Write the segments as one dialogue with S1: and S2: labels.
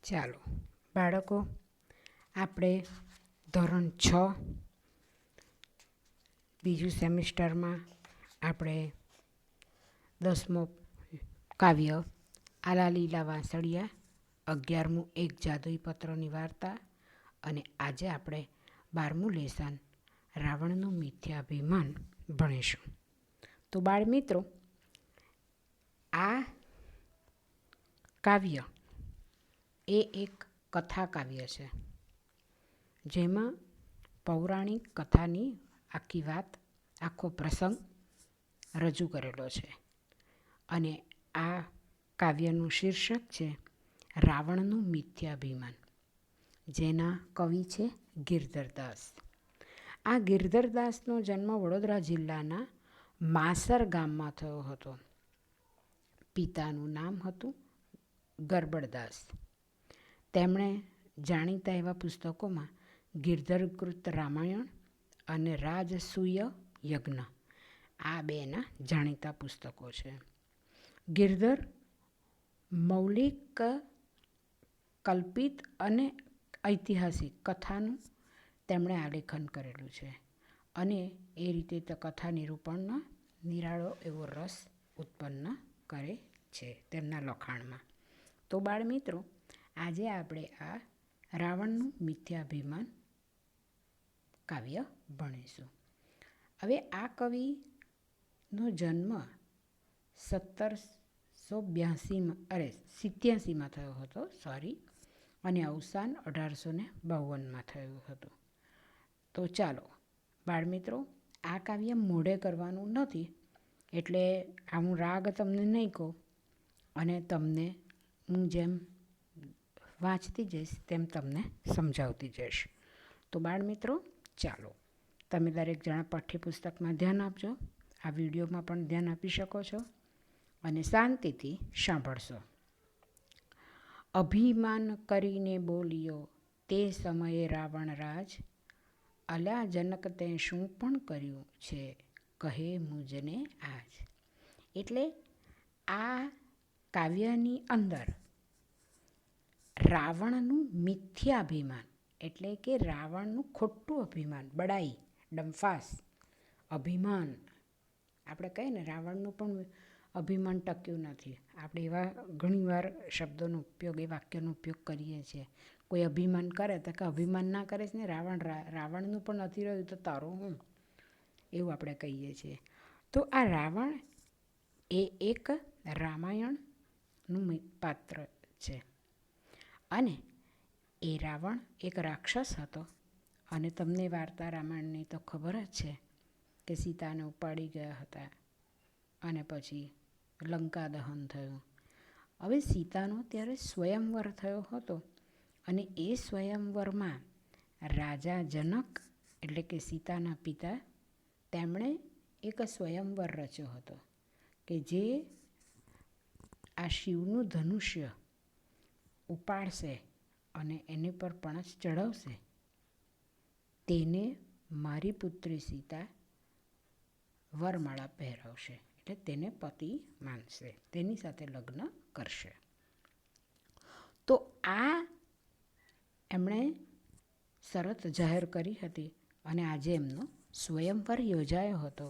S1: ચાલો બાળકો, આપણે ધોરણ 6 બીજું સેમિસ્ટરમાં આપણે 10મો કાવ્ય આલા લીલા વાંસળિયા, 11મું એક જાદુઈ પત્રની વાર્તા અને આજે આપણે 12મું લેસન રાવણનું મિથ્યાભિમાન ભણીશું. તો બાળ મિત્રો, આ કાવ્ય એ એક કથા કાવ્ય છે, જેમાં પૌરાણિક કથાની આખી વાત, આખો પ્રસંગ રજૂ કરેલો છે. અને આ કાવ્યનું શીર્ષક છે રાવણનું મિથ્યાભિમાન, જેના કવિ છે ગિરધરદાસ. આ ગિરધરદાસનો જન્મ વડોદરા જિલ્લાના માસર ગામમાં થયો હતો. પિતાનું નામ હતું ગરબડદાસ. તેમણે જાણીતા એવા પુસ્તકોમાં ગિરધરકૃત રામાયણ અને રાજસૂય યજ્ઞ, આ બેના જાણીતા પુસ્તકો છે. ગિરધર મૌલિક, કલ્પિત અને ઐતિહાસિક કથાનું તેમણે આલેખન કરેલું છે અને એ રીતે તો કથા નિરૂપણનો નિરાળો એવો રસ ઉત્પન્ન કરે છે તેમના લખાણમાં. તો બાળ મિત્રો, આજે આપણે આ રાવણનું મિથ્યાભિમાન કાવ્ય ભણીશું. હવે આ કવિનો જન્મ 1787માં થયો હતો, અને અવસાન 1852માં થયું હતું. તો ચાલો બાળ મિત્રો, આ કાવ્ય મોઢે કરવાનું નથી, એટલે હું રાગ તમને નહીં કહું અને તમને હું જેમ વાંચતી જઈશ તેમ તમને સમજાવતી જઈશ. તો બાળ મિત્રો, ચાલો તમે દરેક જણા પાઠ્યપુસ્તકમાં ધ્યાન આપજો, આ વિડીયોમાં પણ ધ્યાન આપી શકો છો અને શાંતિથી સાંભળશો. અભિમાન કરીને બોલ્યો તે સમયે રાવણ રાજ, અલ્યા જનક તે શું પણ કર્યું છે, કહે મુજને આજ. એટલે આ કાવ્યની અંદર રાવણનું મિથ્યાભિમાન, એટલે કે રાવણનું ખોટું અભિમાન, બડાઈ, ડંફાસ, અભિમાન, આપણે કહીએ ને રાવણનું પણ અભિમાન ટક્યું નથી. આપણે એવા ઘણીવાર શબ્દોનો ઉપયોગ, એ વાક્યનો ઉપયોગ કરીએ છીએ. કોઈ અભિમાન કરે તો કે અભિમાન ના કરીશ ને, રાવણનું પણ નથી રહ્યું તો તારું હું, એવું આપણે કહીએ છીએ. તો આ રાવણ એ એક રામાયણનું પાત્ર છે અને એ રાવણ એક રાક્ષસ હતો. અને તમને વાર્તા રામાયણની તો ખબર જ છે કે સીતાને ઉપાડી ગયા હતા અને પછી લંકા દહન થયું. હવે સીતાનો ત્યારે સ્વયંવર થયો હતો અને એ સ્વયંવરમાં રાજા જનક, એટલે કે સીતાના પિતા, તેમણે એક સ્વયંવર રચ્યો હતો કે જે આ શિવનું ધનુષ્ય ઉપાડશે અને એની પર પણછ ચડાવશે, તેને મારી પુત્રી સીતા વરમાળા પહેરાવશે, એટલે તેને પતિ માનશે, તેની સાથે લગ્ન કરશે. તો આ એમણે શરત જાહેર કરી હતી અને આજે એમનો સ્વયંવર યોજાયો હતો.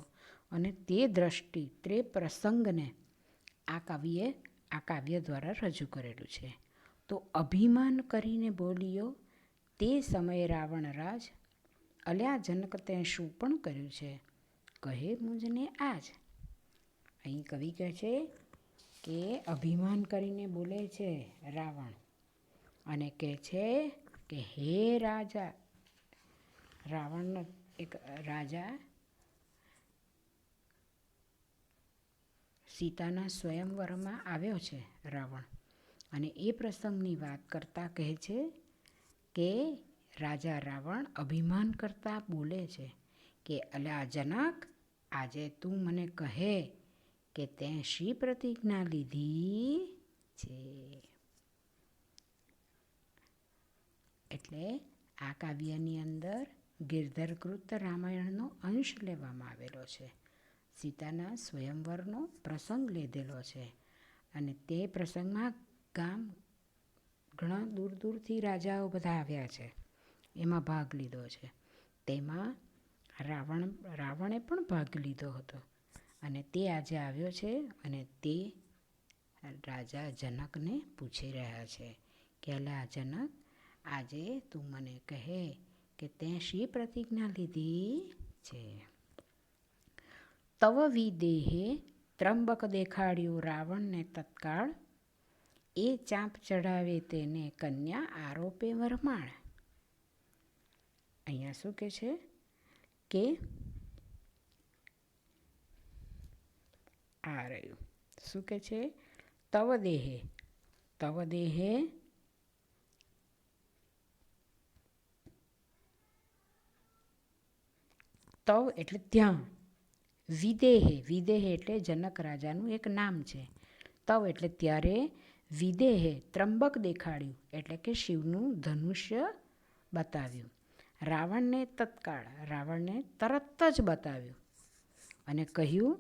S1: અને તે દ્રષ્ટિ, તે પ્રસંગને આ કવિએ આ કાવ્ય દ્વારા રજૂ કરેલું છે. તો અભિમાન કરીને બોલ્યો તે સમયે રાવણ રાજ, અલ્યા જનક તે શું પણ કર્યું છે, કહે મુજને આજ. અહીં કવિ કહે છે કે અભિમાન કરીને બોલે છે રાવણ અને કહે છે કે હે રાજા, રાવણનો એક રાજા સીતાના સ્વયંવરમાં આવ્યો છે રાવણ, અને એ પ્રસંગની વાત કરતાં કહે છે કે રાજા રાવણ અભિમાન કરતા બોલે છે કે અલ્યા જનક, આજે તું મને કહે કે તે શી પ્રતિજ્ઞા લીધી છે. એટલે આ કાવ્યની અંદર ગિરધરકૃત રામાયણનો અંશ લેવામાં આવેલો છે. સીતાના સ્વયંવરનો પ્રસંગ લીધેલો છે અને તે પ્રસંગમાં ઘણા દૂર દૂરથી રાજાઓ બધા આવ્યા છે, એમાં ભાગ લીધો છે. તેમાં રાવણે પણ ભાગ લીધો હતો અને તે આજે આવ્યો છે અને તે રાજા જનકને પૂછી રહ્યા છે કે અલા જનક, આજે તું મને કહે કે તે શી પ્રતિજ્ઞા લીધી છે? તવ વિદેહે ત્રંબક દેખાડ્યું રાવણને તત્કાળ, એ ચાંપ ચડાવે તેને કન્યા આરોપે વરમાળ. અહીંયા શું કહે છે કે આ રહ્યું શું કહે છે? તવ દેહે તવ એટલે ત્યાં, વિદેહે એટલે જનક રાજાનું એક નામ છે. તવ એટલે ત્યારે, વિદેહે ત્રંબક દેખાડ્યું એટલે કે શિવનું ધનુષ્ય બતાવ્યું. રાવણને તત્કાળ, રાવણને તરત જ બતાવ્યું અને કહ્યું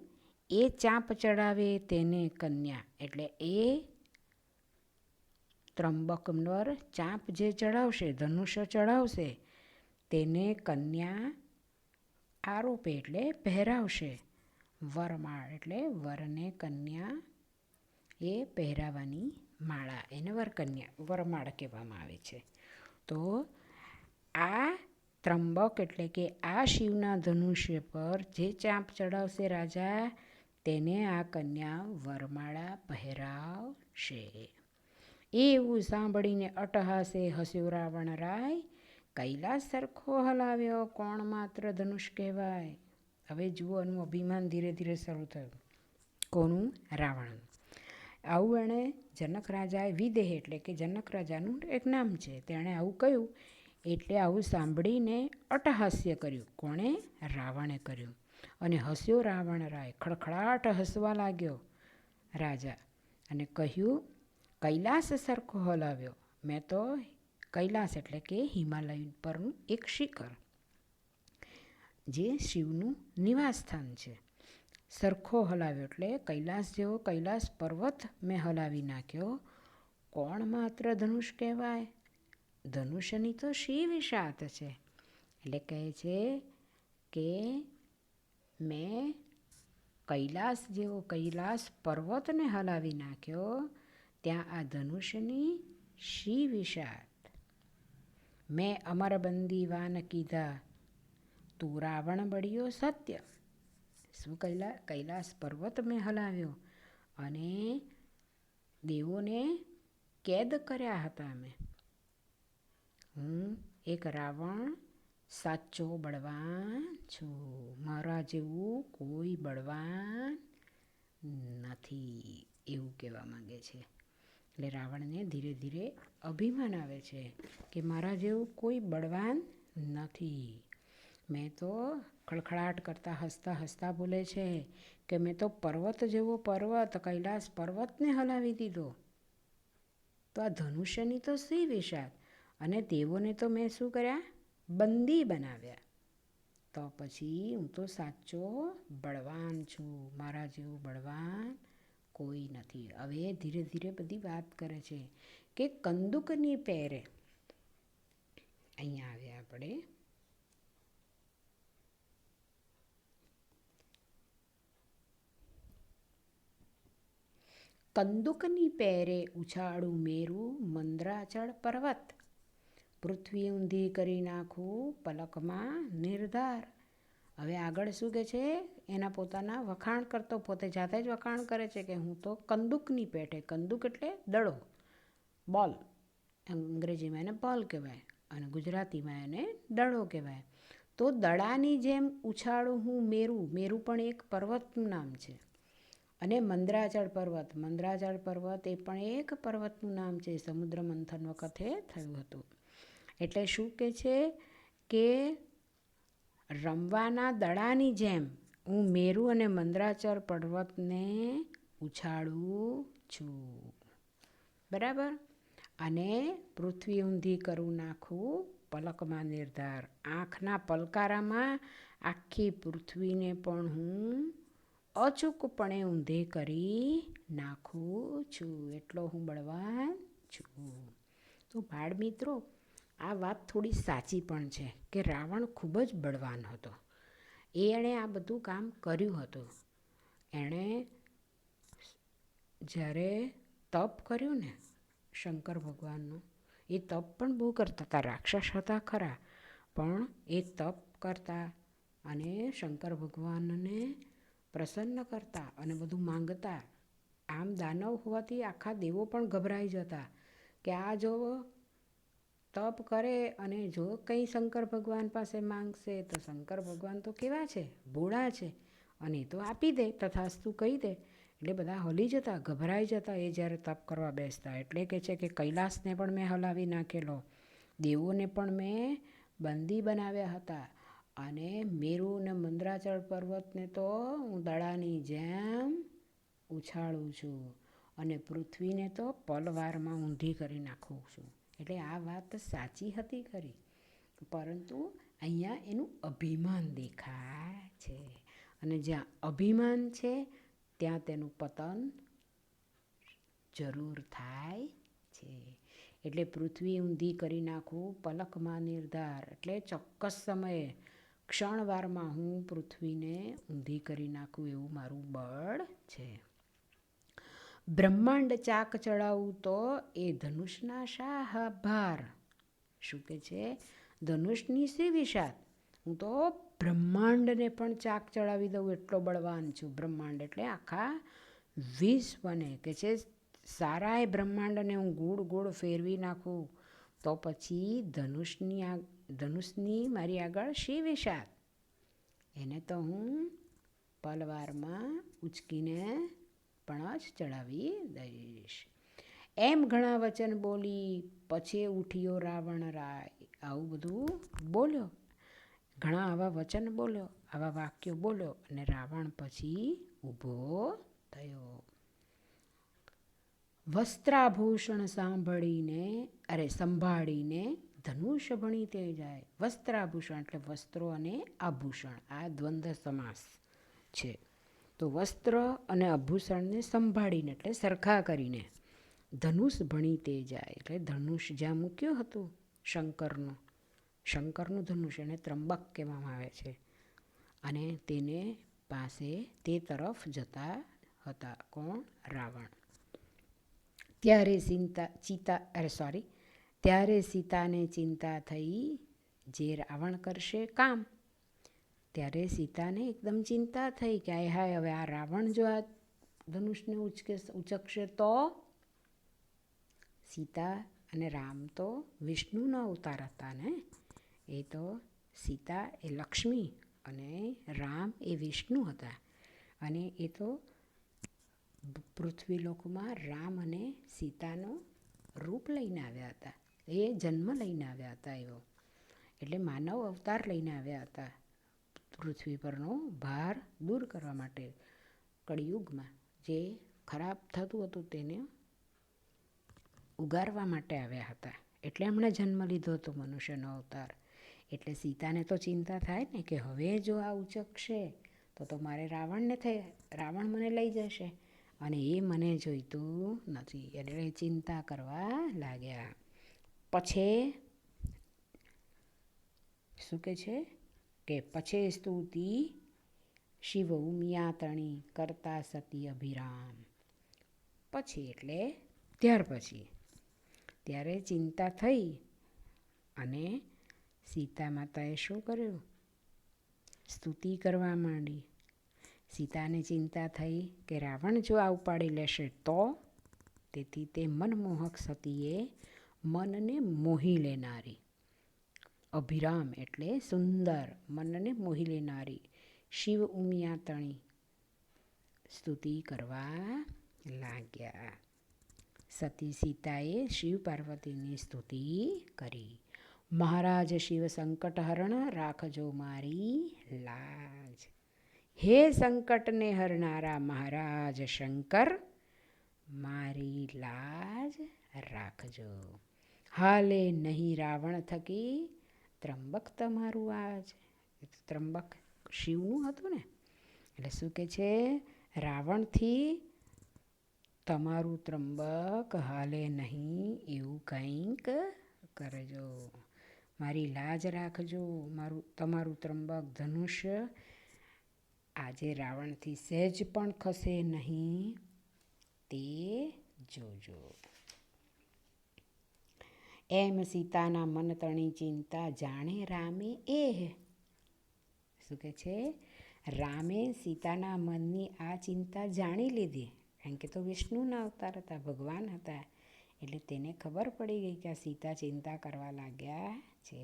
S1: એ ચાંપ ચડાવે તેને કન્યા, એટલે એ ત્રંબક પર ચાંપ જે ચડાવશે, ધનુષ્ય ચડાવશે, તેને કન્યા આરોપે એટલે પહેરાવશે. વરમાળ એટલે વરને કન્યા એ પહેરાવાની માળા, એને વરમાળ કહેવામાં આવે છે. તો આ ત્રંબક એટલે કે આ શિવના ધનુષ્ય પર જે ચાંપ ચડાવશે રાજા, તેને આ કન્યા વરમાળા પહેરાવશે. એવું સાંભળીને અટહાસે હસ્યો રાવણ રાય, કૈલાસ સરખો હલાવ્યો કોણ માત્ર ધનુષ કહેવાય. હવે જુઓ એનું અભિમાન ધીરે ધીરે શરૂ થયું. કોનું? રાવણનું. આવું એણે જનક રાજાએ વિદેહ એટલે કે જનક રાજાનું એક નામ છે, તેણે આવું કહ્યું એટલે આવું સાંભળીને અટહાસ્ય કર્યું. કોણે? રાવણે કર્યું. અને હસ્યો રાવણ રાય, ખડખડાટ હસવા લાગ્યો રાજા અને કહ્યું કૈલાસ સરખો હલાવ્યો. મેં તો કૈલાસ એટલે કે હિમાલય પરનું એક શિખર, જે શિવનું નિવાસ સ્થાન છે, સરખો હલાવ્યો એટલે કૈલાસ જેવો કૈલાસ પર્વત મેં હલાવી નાખ્યો. કોણ માત્ર ધનુષ કહેવાય? ધનુષ્યની તો શી વિશાત છે. એટલે કહે છે કે મેં કૈલાસ જેવો કૈલાસ પર્વતને હલાવી નાખ્યો, ત્યાં આ ધનુષ્યની શી વિશાત. મેં અમરબંદી વાન કીધા, તું રાવણ બળ્યો સત્ય. શું કૈલાસ પર્વત મેં હલાવ્યો અને દેવોને કેદ કર્યા હતા મેં. હું એક રાવણ સાચો બળવાન છું, મારા જેવું કોઈ બળવાન નથી, એવું કહેવા માંગે છે. એટલે રાવણને ધીરે ધીરે અભિમાન આવે છે કે મારા જેવું કોઈ બળવાન નથી. મેં તો ખડખડાટ કરતા હસતા હસતા બોલે છે કે મેં તો પર્વત જેવો પર્વત, કૈલાસ પર્વતને હલાવી દીધો. તો આ ધનુષ્યની તો શી વિશાત. અને દેવોને તો મેં શું કર્યા? બંદી બનાવ્યા. તો પછી હું તો સાચો બળવાન છું, મારા જેવું બળવાન કોઈ નથી. હવે ધીરે ધીરે બધી વાત કરે છે કે કંદુકની પહેરે. અહીંયા આવ્યા આપણે. કંદુકની પહેરે ઉછાળું મેરું મંદ્રાચળ પર્વત, પૃથ્વી ઊંધી કરી નાખું પલકમાં નિર્ધાર. હવે આગળ શું કહે છે? એના પોતાના વખાણ કરતો, પોતે જાતે જ વખાણ કરે છે કે હું તો કંદુકની પેઠે, કંદુક એટલે દડો, બોલ, અંગ્રેજીમાં એને બોલ કહેવાય અને ગુજરાતીમાં એને દડો કહેવાય. તો દડાની જેમ ઉછાળું હું મેરું, મેરું પણ એક પર્વતનું નામ છે. અને મંદ્રાચળ પર્વત એ પણ એક પર્વતનું નામ છે, સમુદ્ર મંથન વખતે થયું હતું. એટલે શું કહે છે કે રમવાના દડાની જેમ હું મેરુ અને મંદ્રાચળ પર્વતને ઉછાળું છું, બરાબર. અને પૃથ્વી ઊંધી કરું નાખું પલકમાં નિર્ધાર, આંખના પલકારામાં આખી પૃથ્વીને પણ હું અચૂકપણે ઊંધી કરી નાખું છું, એટલો હું બળવાન છું. તો બાળ મિત્રો, આ વાત થોડી સાચી પણ છે કે રાવણ ખૂબ જ બળવાન હતો. એણે આ બધું કામ કર્યું હતું. એણે જ્યારે તપ કર્યું ને શંકર ભગવાનનું, એ તપ પણ બહુ કરતા હતા. રાક્ષસ હતા ખરા, પણ એ તપ કરતા અને શંકર ભગવાનને પ્રસન્ન કરતા અને બધું માંગતા. આમ દાનવ હોવાથી આખા દેવો પણ ગભરાઈ જતા કે આ જો તપ કરે અને જો કંઈ શંકર ભગવાન પાસે માંગશે તો શંકર ભગવાન તો કેવા છે, ભોળા છે, અને એ તો આપી દે, તથાસ્તુ કહી દે. એટલે બધા હલી જતા, ગભરાઈ જતા એ જ્યારે તપ કરવા બેસતા. એટલે કે છે કે કૈલાસને પણ મેં હલાવી નાખેલો, દેવોને પણ મેં બંદી બનાવ્યા હતા, અને મેરુ અને મંદરાચળ પર્વતને તો હું દડાની જેમ ઉછાળું છું, અને પૃથ્વીને તો પલવારમાં ઊંધી કરી નાખું છું. એટલે આ વાત સાચી હતી ખરી, પરંતુ અહીંયા એનું અભિમાન દેખાય છે. અને જ્યાં અભિમાન છે ત્યાં તેનું પતન જરૂર થાય છે. એટલે પૃથ્વી ઊંધી કરી નાખવું, પલકમાં નિર્ધાર, એટલે ચોક્કસ સમયે ક્ષણવારમાં હું પૃથ્વીને ઊંધી કરી નાખું એવું મારું બળ છે. બ્રહ્માંડ ચાક ચડાવું તો એ ધનુષના શા ભાર. શું કે છે? ધનુષની સી વિશાળ, હું તો બ્રહ્માંડને પણ ચાક ચડાવી દઉં એટલો બળવાન છું. બ્રહ્માંડ એટલે આખા વિશ્વને કે છે, સારાય બ્રહ્માંડને હું ગોળ ગોળ ફેરવી નાખું તો પછી ધનુષની મારી આગળ શી વિશાળ. એને તો હું પલવારમાં ઉચકીને પણ જ ચડાવી દઈશ. એમ ઘણા વચન બોલી પછી ઉઠ્યો રાવણ રાય. આવું બધું બોલ્યો, ઘણા આવા વચન બોલ્યો, આવા વાક્યો બોલ્યો, અને રાવણ પછી ઊભો થયો. વસ્ત્રાભૂષણ સંભાળીને ધનુષ ભણી તે જાય. વસ્ત્રાભૂષણ એટલે વસ્ત્રો અને આભૂષણ, આ દ્વંદ્વ સમાસ છે. તો વસ્ત્ર અને આભૂષણને સંભાળીને એટલે સરખા કરીને ધનુષ ભણી તે જાય. એટલે ધનુષ જ્યાં મૂક્યું હતું શંકરનું ધનુષ, એને ત્રંબક કહેવામાં આવે છે, અને તેને પાસે તે તરફ જતા હતા. કોણ? રાવણ. ત્યારે સીતાને ચિંતા થઈ, જે રાવણ કરશે કામ. ત્યારે સીતાને એકદમ ચિંતા થઈ કે હાય, હવે આ રાવણ જો આ ધનુષને ઉચકશે તો. સીતા અને રામ તો વિષ્ણુના અવતાર હતા ને, એ તો સીતા એ લક્ષ્મી અને રામ એ વિષ્ણુ હતા. અને એ તો પૃથ્વીલોકમાં રામ અને સીતાનો રૂપ લઈને આવ્યા હતા, એ જન્મ લઈને આવ્યા હતા એવો. એટલે માનવ અવતાર લઈને આવ્યા હતા પૃથ્વી પરનો ભાર દૂર કરવા માટે. કળિયુગમાં જે ખરાબ થતું હતું તેને ઉગારવા માટે આવ્યા હતા. એટલે એમણે જન્મ લીધો હતો મનુષ્યનો અવતાર. એટલે સીતાને તો ચિંતા થાય ને કે હવે જો આ ઉચકશે તો મારે રાવણ મને લઈ જશે, અને એ મને જોઈતું નથી. એટલે ચિંતા કરવા લાગ્યા. પછી શું કે છે કે પછી સ્તુતિ શિવ ઉમિયાતણી કરતા સતી અભિરામ. પછી એટલે ત્યાર પછી, ત્યારે ચિંતા થઈ અને સીતા માતાએ શું કર્યું? સ્તુતિ કરવા માંડી. સીતાને ચિંતા થઈ કે રાવણ જો આ ઉપાડી લેશે તો. તેથી તે મનમોહક સતીએ મનને મોહી લેનારી, અભિરામ એટલે સુંદર, મનને મોહી લેનારી શિવ ઉમિયાતણી સ્તુતિ કરવા લાગ્યા. સતી સીતાએ શિવ પાર્વતીની સ્તુતિ કરી. મહારાજ શિવ સંકટ હરણ રાખજો મારી લાજ. હે સંકટને હરનારા મહારાજ શંકર, મારી લાજ રાખજો. હાલે નહીં રાવણ થકી ત્રંબક તમારું આજ. ત્રંબક શિવનું હતું ને. એટલે શું કે છે? રાવણથી તમારું ત્રંબક હાલે નહીં એવું કંઈક કરજો. મારી લાજ રાખજો. તમારું ત્રંબક ધનુષ્ય આજે રાવણથી સહેજ પણ ખસે નહીં તે જોજો. એમ સીતાના મન તણી ચિંતા જાણે રામે શું કહે છે? રામે સીતાના મનની આ ચિંતા જાણી લીધી. કારણ કે તો વિષ્ણુના અવતાર હતા, ભગવાન હતા. એટલે તેને ખબર પડી ગઈ કે આ સીતા ચિંતા કરવા લાગ્યા છે.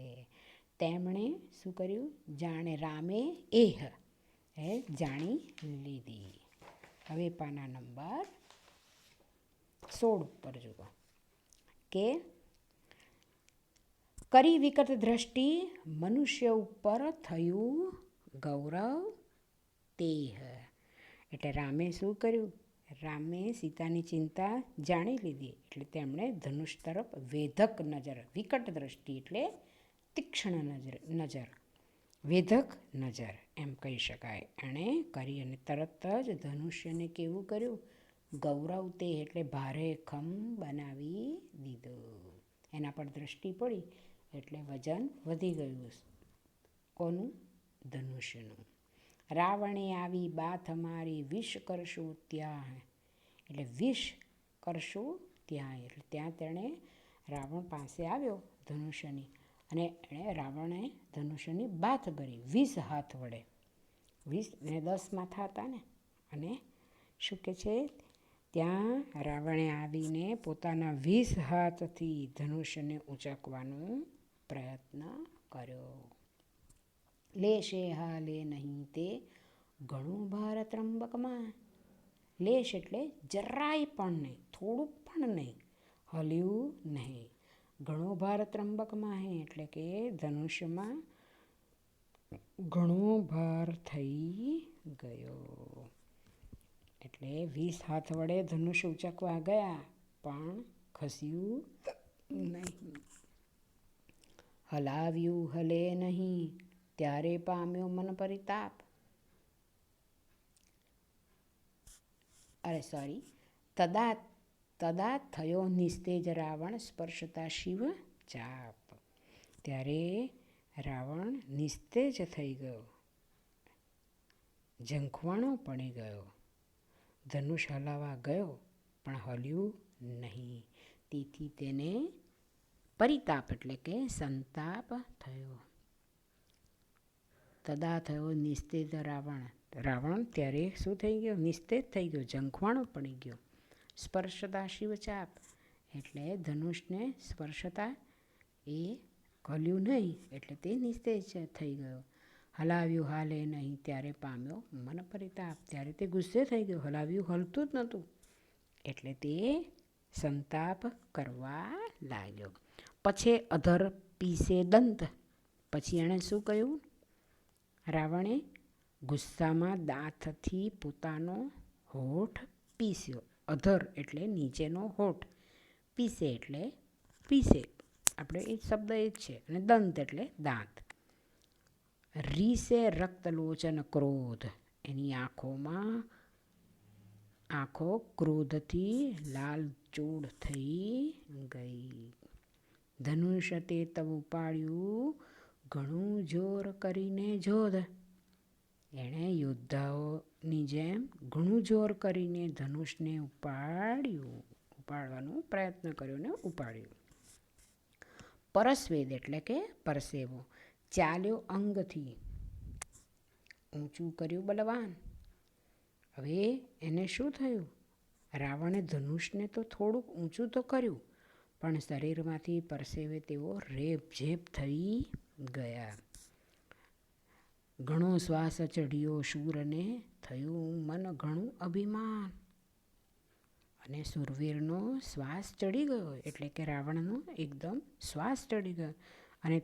S1: તેમણે શું કર્યું? જાણે રામે જાણી લીધી. હવે પાના નંબર 16 ઉપર જુઓ કે કરી વિકટ દ્રષ્ટિ મનુષ્ય ઉપર થયું ગૌરવ તેહ. એટલે રામે શું કર્યું? રામે સીતાની ચિંતા જાણી લીધી. એટલે તેમણે ધનુષ તરફ વેધક નજર, વિકટ દ્રષ્ટિ એટલે તીક્ષ્ણ નજર, વેધક નજર એમ કહી શકાય. એણે કરી અને તરત જ ધનુષ્યને કેવું કર્યું? ગૌરવ તે એટલે ભારે ખમ બનાવી દીધું. એના પર દ્રષ્ટિ પડી એટલે વજન વધી ગયું. કોનું? ધનુષ્યનું. રાવણે આવી બાથ મારી વિષ કરશો ત્યાં. એટલે વિષ કરશો ત્યાં એટલે ત્યાં તેણે રાવણ પાસે આવ્યો ધનુષ્યની, અને એણે રાવણે ધનુષ્યની બાથ ભરી 20 હાથ વડે. 20 ને 10 માથા હતા ને. અને શું કે છે? ત્યાં રાવણે આવીને પોતાના 20 હાથથી ધનુષ્યને ઉંચકવાનો પ્રયત્ન કર્યો. લેશે હાલે નહીં તે ઘણું ભાર ત્રંબકમાં. લેશ એટલે જરાય પણ નહીં, થોડુંક પણ નહીં, હલ્યું નહીં. ઘણો ભાર ત્રંબકમાં હે એટલે કે ધનુષ્યમાં ઘણો ભાર થઈ ગયો. એટલે 20 હાથ વડે ધનુષ્ય ઉંચકવા ગયા પણ ખસ્યું નહીં. હલાવ્યું હલે નહીં ત્યારે પામ્યો મન પરિતાપ. તદા થયો નિસ્તેજ રાવણ સ્પર્શતા શિવ ચાપ. ત્યારે રાવણ નિસ્તેજ થઈ ગયો, ઝંખવાણો પડી ગયો. ધનુષ હલાવા ગયો પણ હલ્યું નહીં. તેથી તેને પરિતાપ એટલે કે સંતાપ થયો. તદા થયો નિસ્તેજ રાવણ ત્યારે શું થઈ ગયો? નિસ્તેજ થઈ ગયો, ઝંખવાણો પડી ગયો. સ્પર્શતા શિવચાપ એટલે ધનુષને સ્પર્શતા એ હલ્યું નહીં એટલે તે નિસ્તેજ થઈ ગયો. હલાવ્યું હાલે નહીં ત્યારે પામ્યો મન પરિતાપ. ત્યારે તે ગુસ્સે થઈ ગયો. હલાવ્યું હલતું જ નહોતું એટલે તે સંતાપ કરવા લાગ્યો. પછી અધર પીસે દંત. પછી એણે શું કહ્યું? રાવણે ગુસ્સામાં દાંતથી પોતાનો હોઠ પીસ્યો. અધર એટલે નીચેનો હોઠ, પીસે એટલે પીસે, આપણે એ શબ્દ એ જ છે. અને દંત એટલે દાંત. રીસે રક્તલોચન ક્રોધ. એની આંખો ક્રોધથી લાલચોળ થઈ ગઈ. ધનુષ્ય તે તવ ઉપાડ્યું ઘણું જોર કરીને જોધ. એણે યોદ્ધાઓની જેમ ઘણું જોર કરીને ધનુષને ઉપાડવાનો પ્રયત્ન કર્યો ને ઉપાડ્યું. પરસ્વેદ એટલે કે પરસેવો. ચાલ્યો અંગથી. ઊંચું કર્યું બલવાન. હવે એને શું થયું? રાવણે ધનુષને તો થોડુંક ઊંચું તો કર્યું પણ શરીરમાંથી પરસેવે તેઓ રેપઝેપ થઈ ગયા. ઘણો શ્વાસ ચઢ્યો શૂરને થયું મન ઘણું અભિમાન. અને સુરવીરનો શ્વાસ ચડી ગયો એટલે કે રાવણનો એકદમ શ્વાસ ચડી ગયો અને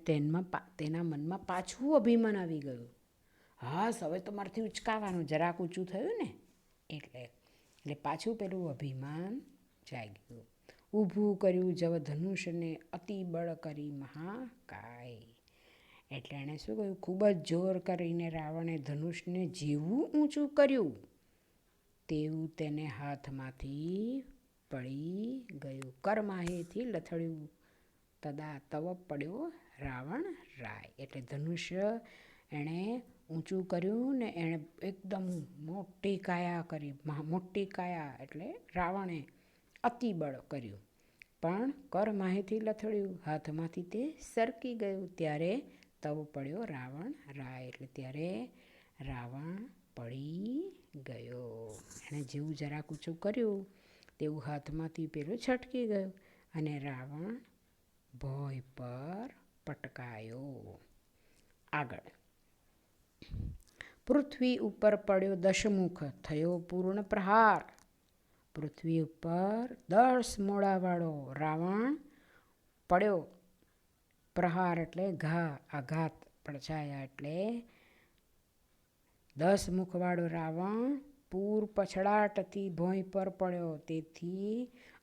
S1: તેના મનમાં પાછું અભિમાન આવી ગયું. હાસ હવે તો મારથી ઉચકાવાનું, જરાક ઊંચું થયું ને એટલે પાછું પેલું અભિમાન જાગ્યું. ઊભું કર્યું જવ ધનુષને અતિ બળ કરી મહાકાય. એટલે એણે શું કહ્યું? ખૂબ જ જોર કરીને રાવણે ધનુષને જેવું ઊંચું કર્યું તેવું તેને હાથમાંથી પડી ગયું. કરમાહેથી લથડ્યું તદા તવ પડ્યો રાવણ રાય. એટલે ધનુષ્ય એણે ઊંચું કર્યું ને એણે એકદમ મોટી કાયા કરી. મોટી કાયા એટલે રાવણે અતિબળ કર્યું, પણ કરમાહેથી લથડ્યું, હાથમાંથી તે સરકી ગયું. ત્યારે તવ પડ્યો રાવણ રાય. એટલે ત્યારે રાવણ પડી ગયો. એણે જેવું જરાક ઊંચું કર્યું તેવું હાથમાંથી પેલું છટકી ગયું અને રાવણ ભોંય પર પટકાયો. આગળ. પૃથ્વી ઉપર પડ્યો દશમુખ, થયો પૂર્ણ પ્રહાર. પૃથ્વી ઉપર 10 મોડાવાળો રાવણ પડ્યો. પ્રહાર એટલે ઘા, આઘાત, પડછાયા. એટલે 10 મુખવાળો રાવણ પૂર પછડાટથી ભોંય પર પડ્યો. તેથી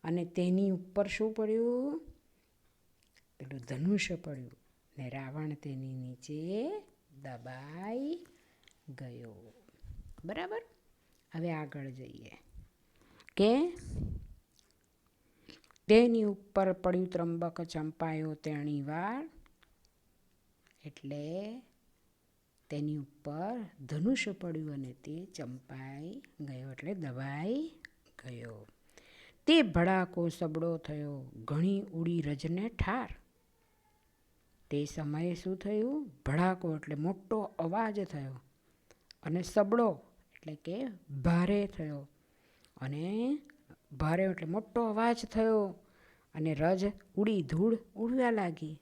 S1: અને તેની ઉપર શું પડ્યું? પેલું ધનુષ્ય પડ્યું ને રાવણ તેની નીચે દબાઈ ગયો. બરાબર. હવે આગળ જઈએ કે તેની ઉપર પડ્યું ત્રંબક, ચંપાયો તેણી વાર. એટલે તેની ઉપર ધનુષ્ય પડ્યું અને તે ચંપાઈ ગયો એટલે દબાઈ ગયો. તે ભડાકો સબળો થયો, ઘણી ઉડી રજને ઠાર. તે સમયે શું થયું? ભડાકો એટલે મોટો અવાજ થયો અને સબળો એટલે કે ભારે થયો. અને ભારે એટલે મોટો અવાજ થયો અને રજ ઉડી, ધૂળ ઉડવા લાગી.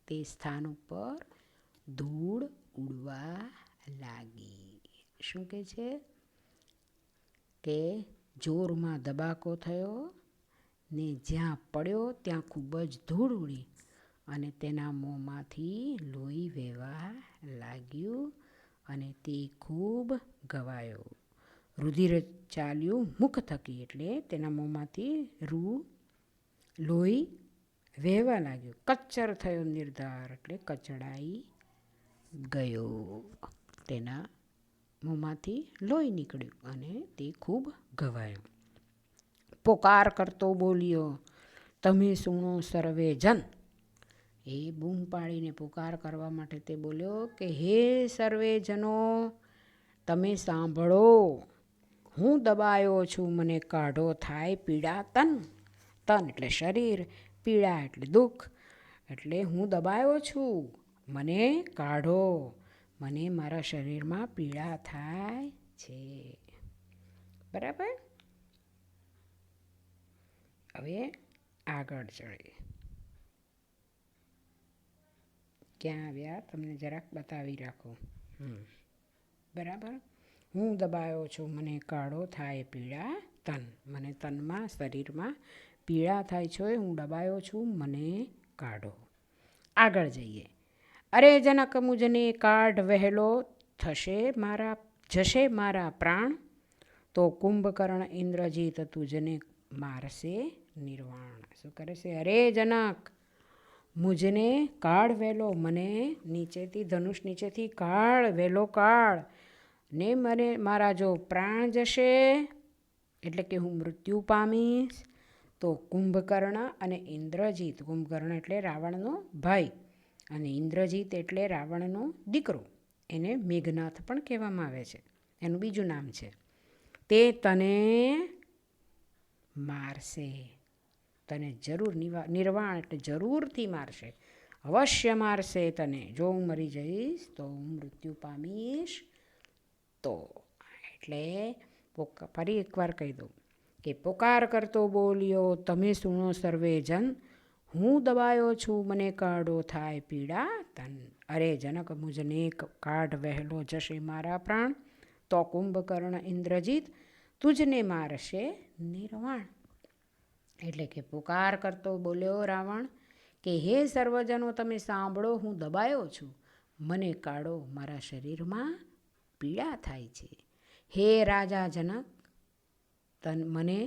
S1: તે સ્થાન ઉપર ધૂળ ઉડવા લાગી. શું કહે છે? કે જોરમાં દબાકો થયો ને જ્યાં પડ્યો ત્યાં ખૂબ જ ધૂળ ઉડી અને તેના મોંમાંથી લોહી વહેવા લાગ્યું અને તે ખૂબ ઘવાયો. રુધિર ચાલ્યું મુખ થકી. એટલે તેના મોંમાંથી લોહી વહેવા લાગ્યું. કચ્ચર થયો નિર્ધાર એટલે કચડાઈ ગયો. તેના મોંમાંથી લોહી નીકળ્યું અને તે ખૂબ ઘવાયો. પોકાર કરતો બોલ્યો, તમે સુણો સર્વે જન. એ બૂમ પાડીને પોકાર કરવા માટે તે બોલ્યો કે હે સર્વે જનો, તમે સાંભળો. હું દબાયો છું, મને કાઢો થાય પીડા તન. તન એટલે શરીર, પીડા એટલે દુઃખ. એટલે હું દબાયો છું, મને કાઢો. મને મારા શરીરમાં પીડા થાય છે. બરાબર. હવે આગળ ચડીએ. ક્યાં આવ્યા તમને જરાક બતાવી રાખો. બરાબર. હું દબાયો છું, મને કાઢો થાય પીડા તન. મને તનમાં, શરીરમાં પીડા થાય છે. હું દબાયો છું, મને કાઢો. આગળ જઈએ. અરે જનક મુજને કાઢ વહેલો, જશે મારા પ્રાણ. તો કુંભકર્ણ ઇન્દ્રજીત તુજને મારશે નિર્વાણ. શું કરે છે? અરે જનક, મુજને કાઢ વહેલો, મને નીચેથી, ધનુષ નીચેથી કાઢ, વહેલો કાઢ. ને મને મારા જો પ્રાણ જશે એટલે કે હું મૃત્યુ પામીશ, તો કુંભકર્ણ અને ઇન્દ્રજીત. કુંભકર્ણ એટલે રાવણનો ભાઈ અને ઇન્દ્રજીત એટલે રાવણનો દીકરો. એને મેઘનાથ પણ કહેવામાં આવે છે, એનું બીજું નામ છે. તે તને મારશે. તને જરૂર, નિર્વાણ એટલે જરૂરથી મારશે, અવશ્ય મારશે તને. જો હું મરી જઈશ તો, હું મૃત્યુ પામીશ તો. એટલે ફરી એકવાર કહી દઉં કે પોકાર કરતો બોલ્યો, તમે સુણો સર્વે જન. હું દબાયો છું, મને કાઢો થાય પીડા તન. અરે જનક, મુજને કાઢ વહેલો, જશે મારા પ્રાણ. તો કુંભકર્ણ ઇન્દ્રજીત તુજને મારશે નિર્વાણ. એટલે કે પોકાર કરતો બોલ્યો રાવણ કે હે સર્વજનો, તમે સાંભળો. હું દબાયો છું, મને કાઢો, મારા શરીરમાં પીડા થાય છે. હે રાજા જનક, મને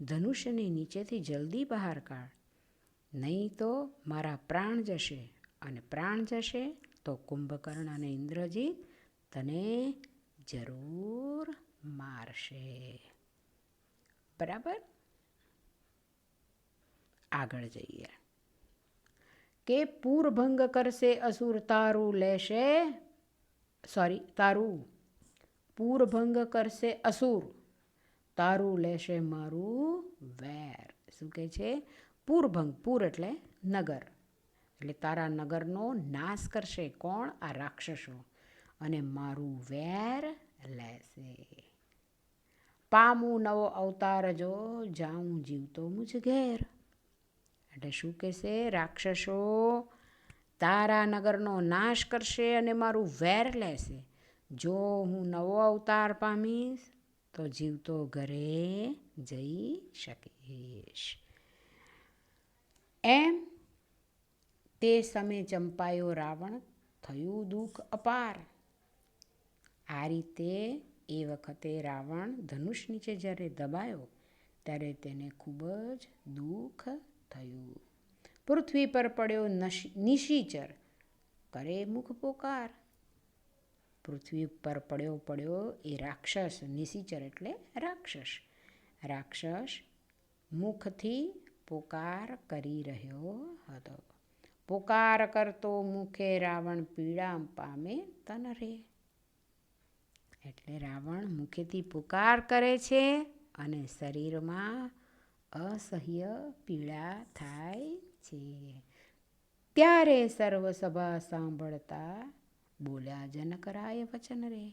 S1: ધનુષ્યની નીચેથી જલ્દી બહાર કાઢ, નહીં તો મારા પ્રાણ જશે. અને પ્રાણ જશે તો કુંભકર્ણ અને ઇન્દ્રજીત તને જરૂર મારશે. બરાબર. આગળ જઈએ કે પૂરભંગ કરશે અસુર તારું લેશે, તારું પૂરભંગ કરશે અસુર તારું લેશે મારું વેર. શું કહે છે? પૂરભંગ, પૂર એટલે નગર, એટલે તારા નગરનો નાશ કરશે કોણ? આ રાક્ષસો, અને મારું વેર લેશે. પામું નવો અવતાર જો જાઉં જીવતો મુજ ઘેર. એટલે શું કહેશે? રાક્ષસો તારા નગરનો નાશ કરશે અને મારું વેર લેશે. જો હું નવો અવતાર પામીશ તો જીવતો ઘરે જઈ શકીશ. એમ તે સમય ચંપાયો રાવણ, થયું દુઃખ અપાર. આ રીતે એ વખતે રાવણ ધનુષ નીચે જ્યારે દબાયો ત્યારે તેને ખૂબ જ દુઃખ થયું. પૃથ્વી પર પડ્યો નિશિચર, કરે મુખ પોકાર. પૃથ્વી પર પડ્યો એ રાક્ષસ, નિશિચર એટલે રાક્ષસ. રાક્ષસ મુખથી પોકાર કરી રહ્યો હતો. પોકાર કરતો મુખે રાવણ પીડા પામે તન રે. એટલે રાવણ મુખેથી પુકાર કરે છે અને શરીરમાં અસહ્ય પીડા થાય છે. ત્યારે સર્વ સભા સાંભળતા બોલ્યા જનકરાય વચન રે.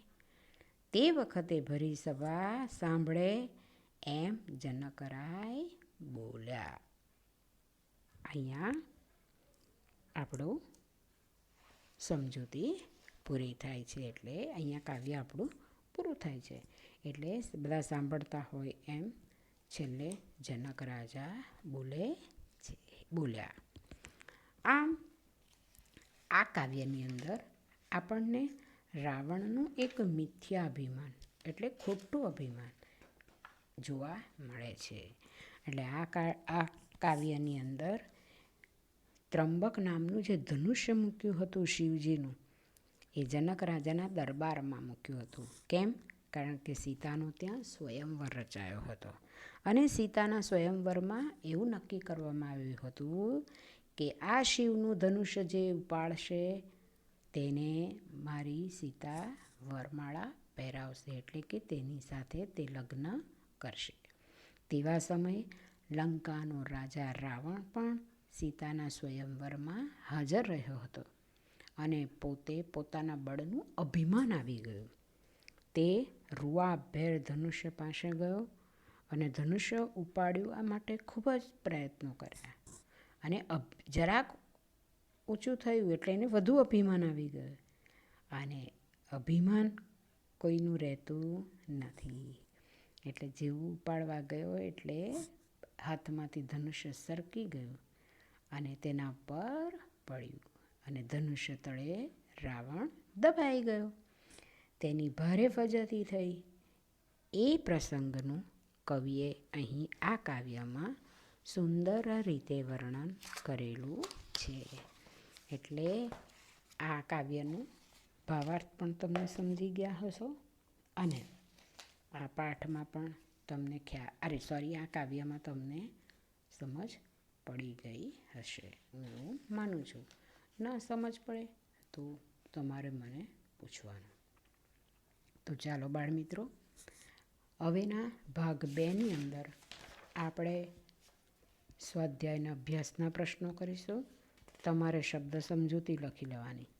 S1: તે વખતે ભરી સભા સાંભળે એમ જનકરાય બોલ્યા. અહીંયા આપણું સમજૂતી પૂરી થાય છે. એટલે અહીંયા કાવ્ય આપણું પૂરું થાય છે. એટલે બધા સાંભળતા હોય એમ છેલ્લે જનક રાજા બોલ્યા. આમ આ કાવ્યની અંદર આપણને રાવણનું એક મિથ્યાભિમાન એટલે ખોટું અભિમાન જોવા મળે છે. એટલે આ કાવ્યની અંદર ત્રંબક નામનું જે ધનુષ્ય મૂક્યું હતું શિવજીનું, એ જનક રાજાના દરબારમાં મૂક્યું હતું. કેમ? કારણ કે સીતાનો ત્યાં સ્વયંવર રચાયો હતો અને સીતાના સ્વયંવરમાં એવું નક્કી કરવામાં આવ્યું હતું કે આ શિવનું ધનુષ્ય જે ઉપાડશે તેને મારી સીતા વરમાળા પહેરાવશે, એટલે કે તેની સાથે તે લગ્ન કરશે. તેવા સમયે લંકાનો રાજા રાવણ પણ સીતાના સ્વયંવરમાં હાજર રહ્યો હતો અને પોતાના બળનું અભિમાન આવી ગયું. તે રૂઆભેર ધનુષ્ય પાસે ગયો અને ધનુષ્ય ઉપાડ્યું. આ માટે ખૂબ જ પ્રયત્નો કર્યા અને જરાક ઊંચું થયું એટલે એને વધુ અભિમાન આવી ગયું. અને અભિમાન કોઈનું રહેતું નથી. એટલે જેવું ઉપાડવા ગયો એટલે હાથમાંથી ધનુષ્ય સરકી ગયું અને તેના પર પડ્યું અને ધનુષ્ય તળે રાવણ દબાઈ ગયો. તેની ભારે ફજતી થઈ. એ પ્રસંગનું કવિએ અહીં આ કાવ્યમાં સુંદર રીતે વર્ણન કરેલું છે. એટલે આ કાવ્યનું ભાવાર્થ પણ તમે સમજી ગયા હશો અને આ પાઠમાં પણ તમને આ કાવ્યમાં તમને સમજ પડી ગઈ હશે હું માનું છું. ના સમજ પડે તો તમારે મને પૂછવાનું. તો ચાલો બાળમિત્રો, હવેના ભાગ 2ની અંદર આપણે સ્વાધ્યાયના અભ્યાસના પ્રશ્નો કરીશું. તમારે શબ્દ સમજૂતી લખી લેવાની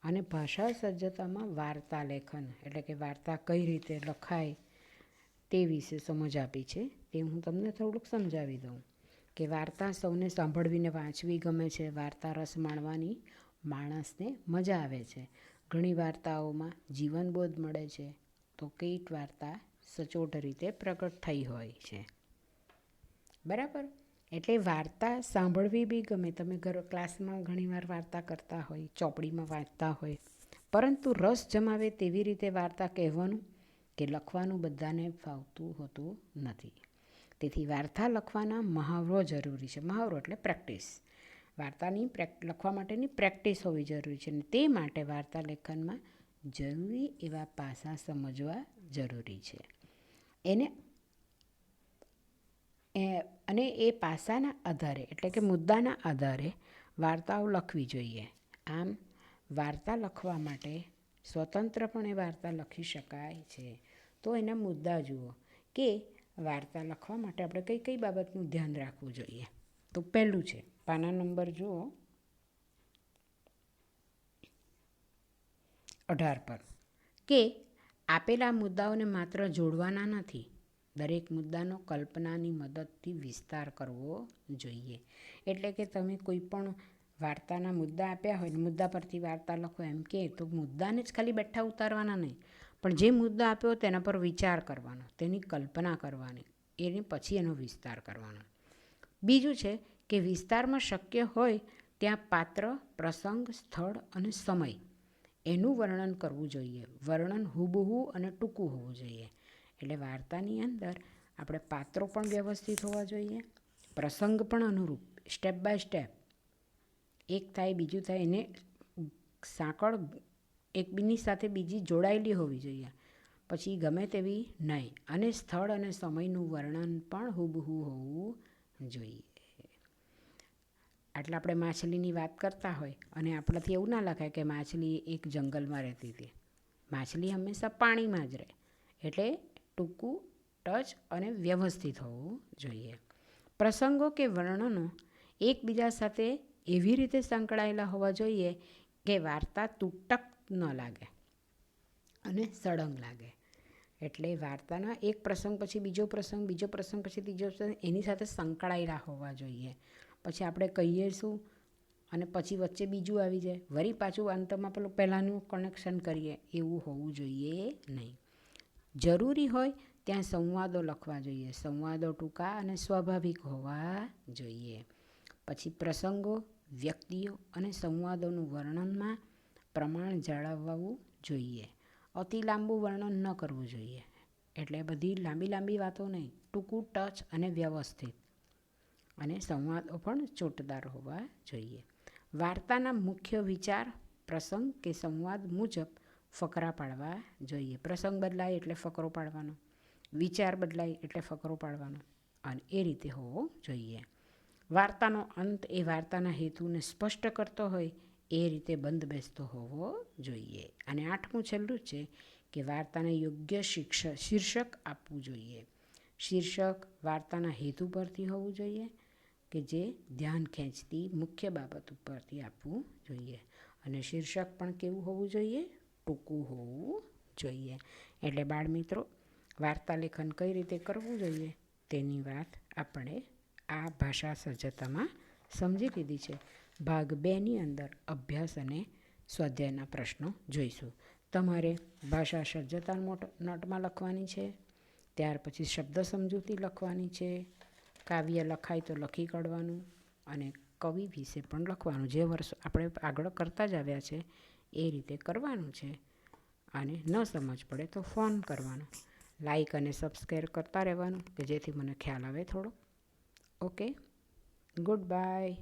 S1: અને ભાષા સજ્જતામાં વાર્તા લેખન એટલે કે વાર્તા કઈ રીતે લખાય તે વિશે સમજ આપી છે. તે હું તમને થોડુંક સમજાવી દઉં કે વાર્તા સૌને સાંભળવીને વાંચવી ગમે છે. વાર્તા રસ માણવાની માણસને મજા આવે છે. ઘણી વાર્તાઓમાં જીવનબોધ મળે છે તો કઈક વાર્તા સચોટ રીતે પ્રગટ થઈ હોય છે. બરાબર. એટલે વાર્તા સાંભળવી બી ગમે. તમે ક્લાસમાં ઘણીવાર વાર્તા કરતા હોય, ચોપડીમાં વાંચતા હોય, પરંતુ રસ જમાવે તેવી રીતે વાર્તા કહેવાનું કે લખવાનું બધાને ફાવતું હોતું નથી. તેથી વાર્તા લખવાના મહાવરો જરૂરી છે. મહાવરો એટલે પ્રેક્ટિસ. વાર્તાની લખવા માટેની પ્રેક્ટિસ હોવી જરૂરી છે અને તે માટે વાર્તા લેખનમાં જરૂરી એવા પાસા સમજવા જરૂરી છે. અને એ પાસાના આધારે એટલે કે મુદ્દાના આધારે વાર્તાઓ લખવી જોઈએ. આમ વાર્તા લખવા માટે સ્વતંત્રપણે વાર્તા લખી શકાય છે. તો એના મુદ્દા જુઓ કે વાર્તા લખવા માટે આપણે કઈ કઈ બાબતનું ધ્યાન રાખવું જોઈએ. તો પહેલું છે, પાના નંબર જુઓ 18 પર, કે આપેલા મુદ્દાઓને માત્ર જોડવાના નથી, દરેક મુદ્દાનો કલ્પનાની મદદથી વિસ્તાર કરવો જોઈએ. એટલે કે તમે કોઈ પણ વાર્તાના મુદ્દા આપ્યા હોય ને મુદ્દા પરથી વાર્તા લખો એમ કે તો મુદ્દાને જ ખાલી બેઠા ઉતારવાના નહીં, પણ જે મુદ્દા આપ્યો તેના પર વિચાર કરવાનો, તેની કલ્પના કરવાની, એને પછી એનો વિસ્તાર કરવાનો. બીજું છે કે વિસ્તારમાં શક્ય હોય ત્યાં પાત્ર, પ્રસંગ, સ્થળ અને સમય એનું વર્ણન કરવું જોઈએ. વર્ણન હુબહુ અને ટૂંકું હોવું જોઈએ. એટલે વાર્તાની અંદર આપણે પાત્રો પણ વ્યવસ્થિત હોવા જોઈએ, પ્રસંગ પણ અનુરૂપ, સ્ટેપ બાય સ્ટેપ, એક થાય બીજું થાય, એને સાંકળ એકબીની સાથે બીજી જોડાયેલી હોવી જોઈએ, પછી ગમે તેવી નહીં. અને સ્થળ અને સમયનું વર્ણન પણ હુબહુ હોવું જોઈએ. એટલે આપણે માછલીની વાત કરતા હોય અને આપણાથી એવું ના લખાય કે માછલી એક જંગલમાં રહેતી હતી. માછલી હંમેશા પાણીમાં જ રહે. એટલે ટૂંકું, ટચ અને વ્યવસ્થિત હોવું જોઈએ. પ્રસંગો કે વર્ણનો એકબીજા સાથે એવી રીતે સંકળાયેલા હોવા જોઈએ કે વાર્તા તૂટક ન લાગે અને સળંગ લાગે. એટલે વાર્તાના એક પ્રસંગ પછી બીજો પ્રસંગ, બીજો પ્રસંગ પછી ત્રીજો પ્રસંગ એની સાથે સંકળાયેલા હોવા જોઈએ. પછી આપણે કહીએ શું અને પછી વચ્ચે બીજું આવી જાય, વળી પાછું અંતમાં પેલું પહેલાંનું કનેક્શન કરીએ, એવું હોવું જોઈએ નહીં. જરૂરી હોય ત્યાં સંવાદો લખવા જોઈએ. સંવાદો ટૂંકા અને સ્વાભાવિક હોવા જોઈએ. પછી પ્રસંગો, વ્યક્તિઓ અને સંવાદોનું વર્ણનમાં પ્રમાણ જાળવવું જોઈએ. અતિ લાંબુ વર્ણન ન કરવું જોઈએ. એટલે બધી લાંબી લાંબી વાતો નહીં, ટૂંકું, ટચ અને વ્યવસ્થિત. અને સંવાદો પણ ચોટદાર હોવા જોઈએ. વાર્તાના મુખ્ય વિચાર, પ્રસંગ કે સંવાદ મુજબ ફકરા પાડવા જોઈએ. પ્રસંગ બદલાય એટલે ફકરો પાડવાનો, વિચાર બદલાય એટલે ફકરો પાડવાનો, અને એ રીતે હોવો જોઈએ. વાર્તાનો અંત એ વાર્તાના હેતુને સ્પષ્ટ કરતો હોય એ રીતે બંધ બેસતો હોવો જોઈએ. અને 8મું છેલ્લું છે કે વાર્તાને યોગ્ય શીર્ષક આપવું જોઈએ. શીર્ષક વાર્તાના હેતુ પરથી હોવું જોઈએ કે જે ધ્યાન ખેંચતી મુખ્ય બાબત ઉપરથી આપવું જોઈએ. અને શીર્ષક પણ કેવું હોવું જોઈએ? ટૂંકું હોવું જોઈએ. એટલે બાળમિત્રો, વાર્તા લેખન કઈ રીતે કરવું જોઈએ તેની વાત આપણે આ ભાષા સજ્જતામાં સમજી લીધી છે. ભાગ 2ની અંદર અભ્યાસ અને સ્વાધ્યાયના પ્રશ્નો જોઈશું. તમારે ભાષા સજ્જતા નોટમાં લખવાની છે, ત્યાર પછી શબ્દ સમજૂતી લખવાની છે, કાવ્ય લખાય તો લખી કાઢવાનું, અને કવિ વિશે પણ લખવાનું. જે વર્ષ આપણે આગળ કરતા જ આવ્યા છે એ રીતે કરવાનું છે. અને ન સમજ પડે તો ફોન કરવાનો, લાઈક અને સબસ્ક્રાઈબ કરતા રહેવાનું કે જેથી મને ખ્યાલ આવે થોડો. Okay, good bye.